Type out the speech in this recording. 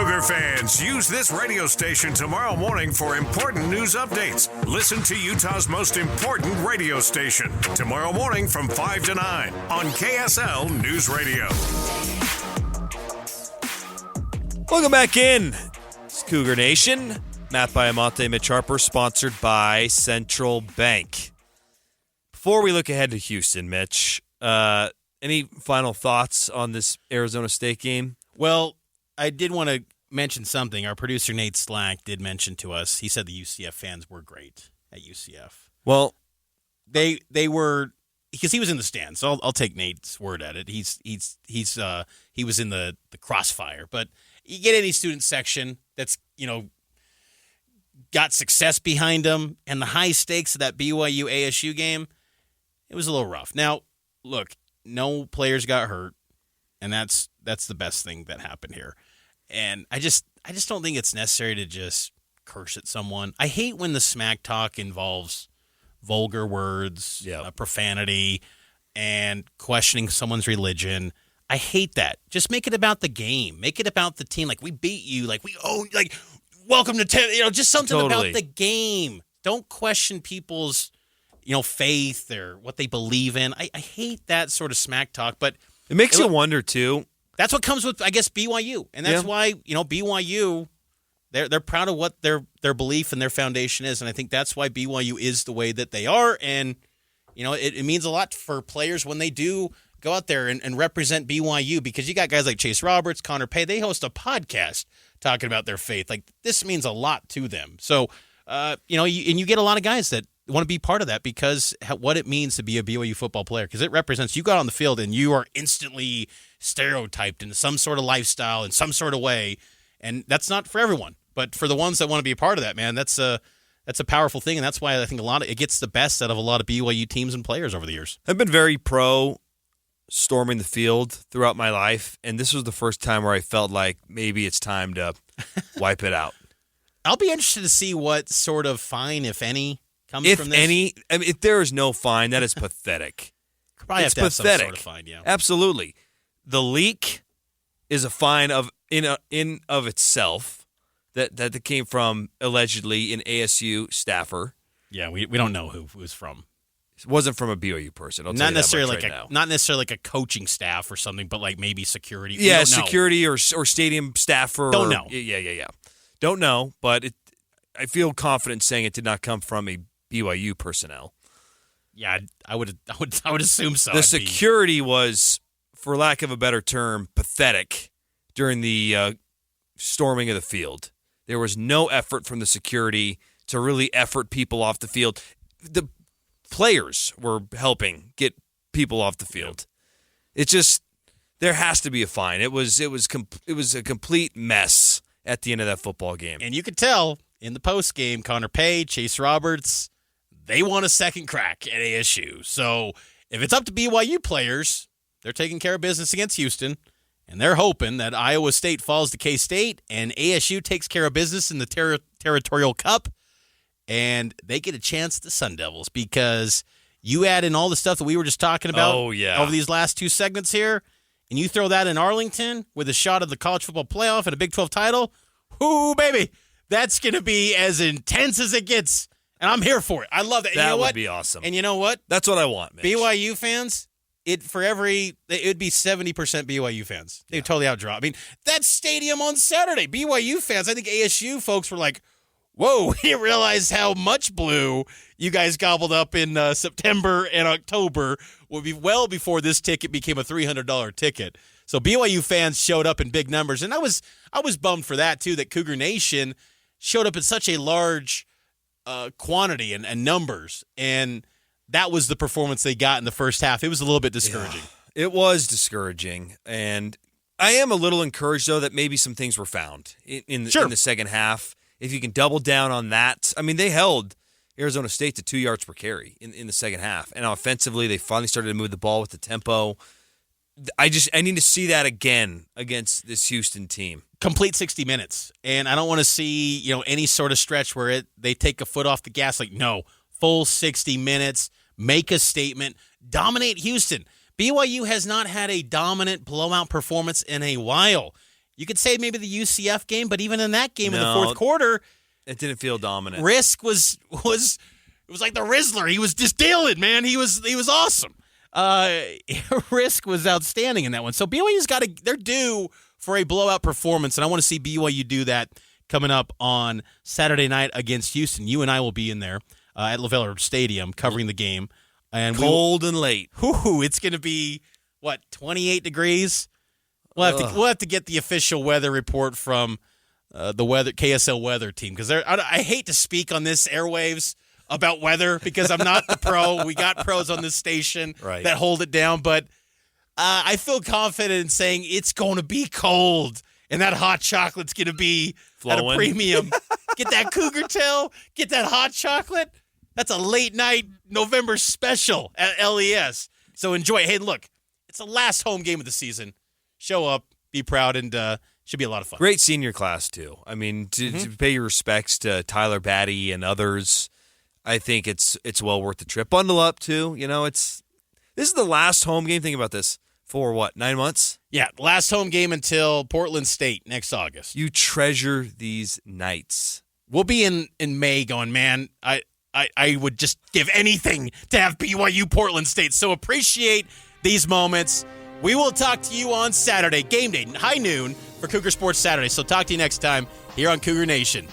Cougar fans, use this radio station tomorrow morning for important news updates. Listen to Utah's most important radio station tomorrow morning from 5 to 9 on KSL News Radio. Welcome back in. It's Cougar Nation. Matt Baiamonte, Mitch Harper, sponsored by Central Bank. Before we look ahead to Houston, Mitch, any final thoughts on this Arizona State game? Well, I did want to mention something. Our producer, Nate Slack, did mention to us, he said the UCF fans were great at UCF. Well, they were, because he was in the stands, so I'll take Nate's word at it. He was in the crossfire. But you get any student section that's, got success behind them, and the high stakes of that BYU ASU game, it was a little rough. Now, look, no players got hurt, and that's the best thing that happened here. And I just don't think it's necessary to just curse at someone. I hate when the smack talk involves vulgar words, profanity, and questioning someone's religion. I hate that. Just make it about the game. Make it about the team. Like, we beat you. Like, we own. Like, welcome to Tempe. Just something about the game. Don't question people's, faith or what they believe in. I hate that sort of smack talk. But it makes you wonder too. That's what comes with, I guess, BYU, and that's why BYU. They're proud of what their belief and their foundation is, and I think that's why BYU is the way that they are. And it means a lot for players when they do go out there and represent BYU, because you got guys like Chase Roberts, Connor Pay. They host a podcast talking about their faith. Like, this means a lot to them. So, you get a lot of guys that want to be part of that because what it means to be a BYU football player, because it represents you got on the field and you are instantly stereotyped into some sort of lifestyle in some sort of way, and that's not for everyone. But for the ones that want to be a part of that, man, that's a powerful thing, and that's why I think it gets the best out of a lot of BYU teams and players over the years. I've been very pro storming the field throughout my life, and this was the first time where I felt like maybe it's time to wipe it out. I'll be interested to see what sort of fine, if any, comes from this. If any, if there is no fine, that is pathetic. Probably it's have to have pathetic. some sort of fine, yeah. Absolutely. The leak is a fine in of itself that came from allegedly an ASU staffer. Yeah, we don't know who it was from. It wasn't from a BYU person. Not necessarily like a coaching staff or something, but like maybe security. Yeah, security or stadium staffer. Don't know. Yeah. Don't know, but I feel confident saying it did not come from a BYU personnel. Yeah, I would assume so. The security was, for lack of a better term, pathetic during the storming of the field. There was no effort from the security to really effort people off the field. The players were helping get people off the field. It just, there has to be a fine. It was a complete mess at the end of that football game. And you could tell in the post game, Connor Pay, Chase Roberts, they want a second crack at ASU. So if it's up to BYU players, they're taking care of business against Houston, and they're hoping that Iowa State falls to K-State and ASU takes care of business in the Territorial Cup, and they get a chance at the Sun Devils, because you add in all the stuff that we were just talking about over these last two segments here, and you throw that in Arlington with a shot of the college football playoff and a Big 12 title, whoo, baby, that's going to be as intense as it gets, and I'm here for it. I love that. And that would be awesome. And you know what? That's what I want, Mitch. BYU fans, it would be 70% BYU fans. They would totally outdraw. I mean, that stadium on Saturday, BYU fans, I think ASU folks were like, whoa, we didn't realize how much blue you guys gobbled up in September and October will be well before this ticket became a $300 ticket. So BYU fans showed up in big numbers, and I was bummed for that too, that Cougar Nation showed up in such a large quantity and numbers, and that was the performance they got in the first half. It was a little bit discouraging. Yeah, it was discouraging, and I am a little encouraged, though, that maybe some things were found in the second half. If you can double down on that. I mean, they held Arizona State to 2 yards per carry in the second half, and offensively, they finally started to move the ball with the tempo. I need to see that again against this Houston team. Complete 60 minutes, and I don't want to see any sort of stretch where they take a foot off the gas. Like, no, full 60 minutes, make a statement, dominate Houston. BYU has not had a dominant blowout performance in a while. You could say maybe the UCF game, but even in that game in the fourth quarter, it didn't feel dominant. Risk was it was like the Rizzler. He was just dealing, man. He was awesome. Risk was outstanding in that one. So BYU's they're due for a blowout performance, and I want to see BYU do that coming up on Saturday night against Houston. You and I will be in there at LaVell Stadium covering the game. And cold and late. It's going to be, 28 degrees? We'll have to get the official weather report from the KSL weather team, because I hate to speak on this airwaves about weather because I'm not the pro. We got pros on this station that hold it down, but I feel confident in saying it's going to be cold, and that hot chocolate's going to be at a premium. Get that cougar tail, get that hot chocolate. That's a late night November special at LES. So enjoy it. Hey, look, it's the last home game of the season. Show up, be proud, and should be a lot of fun. Great senior class, too. I mean, to pay your respects to Tyler Batty and others, I think it's well worth the trip. Bundle up, too. This is the last home game. Think about this. For 9 months? Yeah, last home game until Portland State next August. You treasure these nights. We'll be in May going, man, I would just give anything to have BYU Portland State. So appreciate these moments. We will talk to you on Saturday, game day, high noon for Cougar Sports Saturday. So talk to you next time here on Cougar Nation.